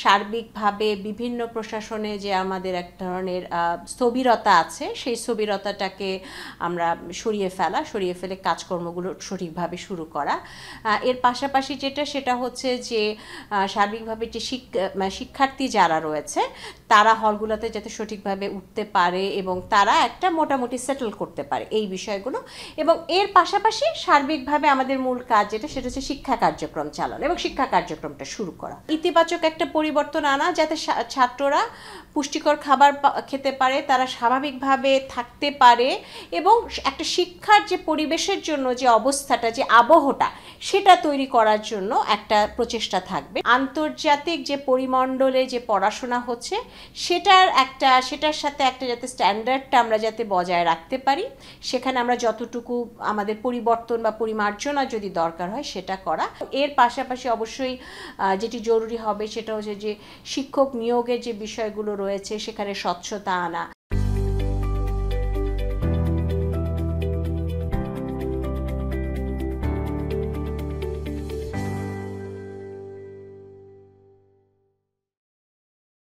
সার্বিকভাবে বিভিন্ন প্রশাসনে যে আমাদের এক ধরনের স্থবিরতা আছে, সেই স্থবিরতাটাকে আমরা সরিয়ে ফেলে কাজকর্মগুলো সঠিকভাবে শুরু করা। এর পাশাপাশি সেটা হচ্ছে যে সার্বিকভাবে যে শিক্ষার্থী যারা রয়েছে তারা হলগুলোতে যাতে সঠিকভাবে উঠতে পারে এবং তারা একটা মোটামুটি সেটেল করতে পারে এই বিষয়গুলো। এবং এর পাশাপাশি সার্বিকভাবে আমাদের মূল কাজ সেটা হচ্ছে শিক্ষা কার্যক্রম চালানো এবং শিক্ষা কার্যক্রমটা শুরু করা, ইতিবাচক একটা পরিবর্তন আনা, যাতে ছাত্ররা পুষ্টিকর খাবার খেতে পারে, তারা স্বাভাবিকভাবে থাকতে পারে এবং একটা শিক্ষার যে পরিবেশের জন্য যে অবস্থাটা, যে আবহটা, সেটা তৈরি করার জন্য একটা প্রচেষ্টা থাকবে। আন্তর্জাতিক যে পরিমণ্ডলে যে পড়াশোনা হচ্ছে সেটার সাথে একটা যাতে স্ট্যান্ডার্ডটা আমরা যাতে বজায় রাখতে পারি, সেখানে আমরা যতটুকু আমাদের পরিবর্তন বা পরিমার্জনা যদি দরকার হয় সেটা করা। এর পাশাপাশি অবশ্যই যেটি জরুরি হবে সেটা হচ্ছে যে শিক্ষক নিয়োগের যে বিষয়গুলো রয়েছে সেখানে স্বচ্ছতা আনা,